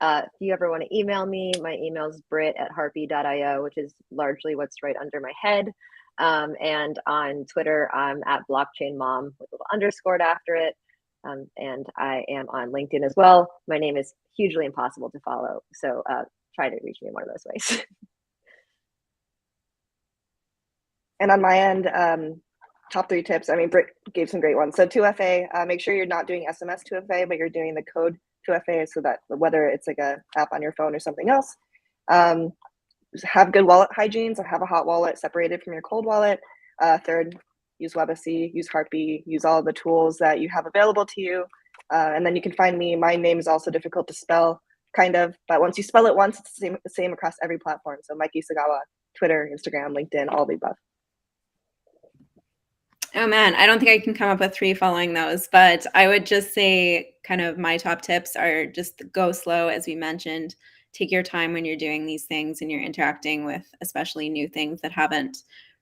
If you ever want to email me, my email is brit@harpy.io, which is largely what's right under my head. And on Twitter, I'm at blockchainmom with a little underscore after it. And I am on LinkedIn as well. My name is hugely impossible to follow. So try to reach me in one of those ways. And on my end, top 3 tips. I mean, Britt gave some great ones. So 2FA, make sure you're not doing SMS 2FA, but you're doing the code 2FA so that whether it's like a app on your phone or something else, have good wallet hygiene. So have a hot wallet separated from your cold wallet. Third, use WebAssy, use Harpy, use all the tools that you have available to you. And then you can find me. My name is also difficult to spell, kind of, but once you spell it once, it's the same across every platform. So Mikey Sagawa, Twitter, Instagram, LinkedIn, all the above. Oh man, I don't think I can come up with 3 following those, but I would just say kind of my top tips are just go slow, as we mentioned. Take your time when you're doing these things and you're interacting with especially new things that haven't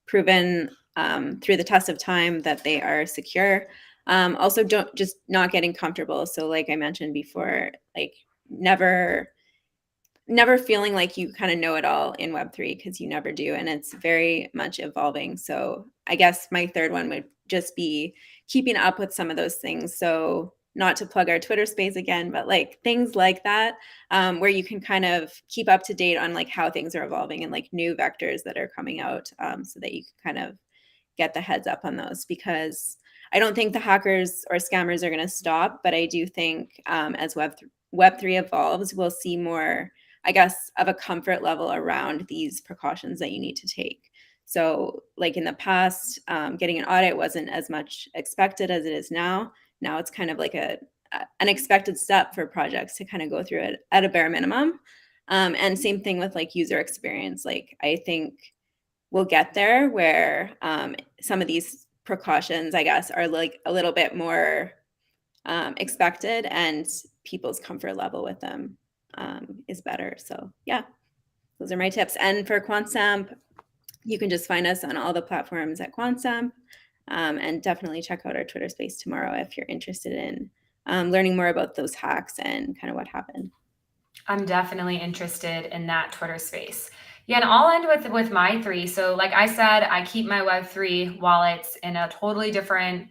proven through the test of time that they are secure. Also, don't just not getting comfortable. So like I mentioned before, like never feeling like you kind of know it all in Web3 because you never do. And it's very much evolving. So I guess my third one would just be keeping up with some of those things. So not to plug our Twitter space again, but like things like that, where you can kind of keep up to date on like how things are evolving and like new vectors that are coming out so that you can kind of get the heads up on those, because I don't think the hackers or scammers are going to stop. But I do think as Web3 evolves, we'll see more, I guess, of a comfort level around these precautions that you need to take. So like in the past, getting an audit wasn't as much expected as it is now. Now it's kind of like an expected step for projects to kind of go through it at a bare minimum. And same thing with like user experience. Like I think we'll get there where some of these precautions, I guess, are like a little bit more expected and people's comfort level with them is better. So yeah, those are my tips. And for QuantStamp, you can just find us on all the platforms at QuantStamp, and definitely check out our Twitter space tomorrow if you're interested in learning more about those hacks and kind of what happened. I'm definitely interested in that Twitter space. Yeah, and I'll end with my three. So, like I said, I keep my Web3 wallets in a totally different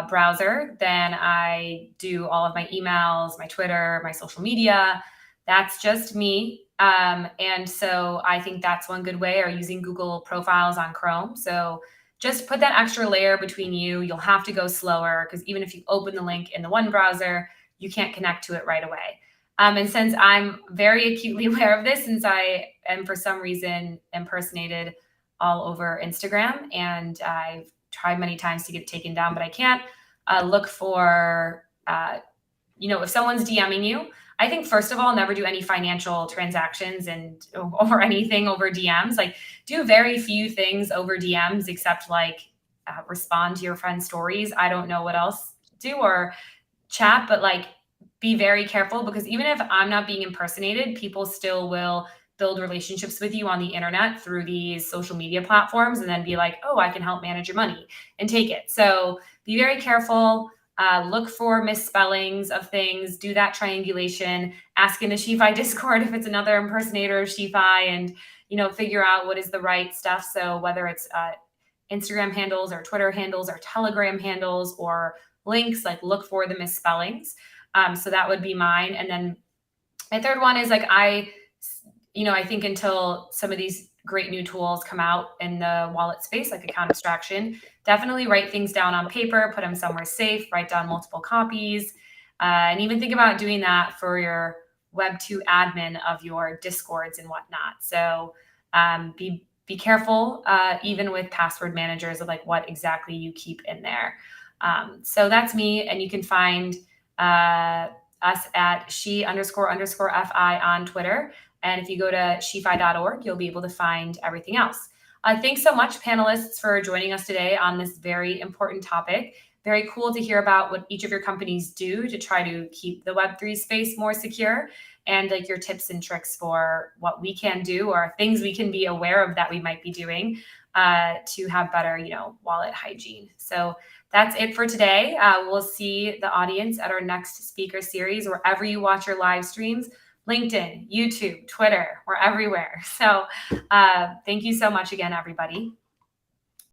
browser than I do all of my emails, my Twitter, my social media. That's just me. And so I think that's one good way, or using Google profiles on Chrome. So just put that extra layer between you. You'll have to go slower because even if you open the link in the one browser, you can't connect to it right away. And since I'm very acutely aware of this, since I am for some reason impersonated all over Instagram, and I've tried many times to get it taken down, but I can't, look for, if someone's DMing you, I think first of all, never do any financial transactions and or anything over DMs. Like, do very few things over DMs except like respond to your friend's stories. I don't know what else do, or chat, but like be very careful, because even if I'm not being impersonated, people still will build relationships with you on the internet through these social media platforms and then be like, oh, I can help manage your money and take it. So be very careful. Look for misspellings of things, do that triangulation, ask in the SheFi Discord if it's another impersonator of SheFi, and figure out what is the right stuff. So whether it's Instagram handles or Twitter handles or Telegram handles or links, like look for the misspellings. So that would be mine. And then my third one is like, I think until some of these great new tools come out in the wallet space, like account abstraction, definitely write things down on paper, put them somewhere safe, write down multiple copies, and even think about doing that for your Web2 admin of your Discords and whatnot. So be careful, even with password managers, of like what exactly you keep in there. So that's me, and you can find us at she__fi on Twitter. And if you go to shefi.org, you'll be able to find everything else. Thanks so much, panelists, for joining us today on this very important topic. Very cool to hear about what each of your companies do to try to keep the Web3 space more secure, and like your tips and tricks for what we can do, or things we can be aware of that we might be doing to have better, wallet hygiene. So that's it for today. We'll see the audience at our next speaker series, wherever you watch your live streams. LinkedIn, YouTube, Twitter, we're everywhere. So thank you so much again, everybody.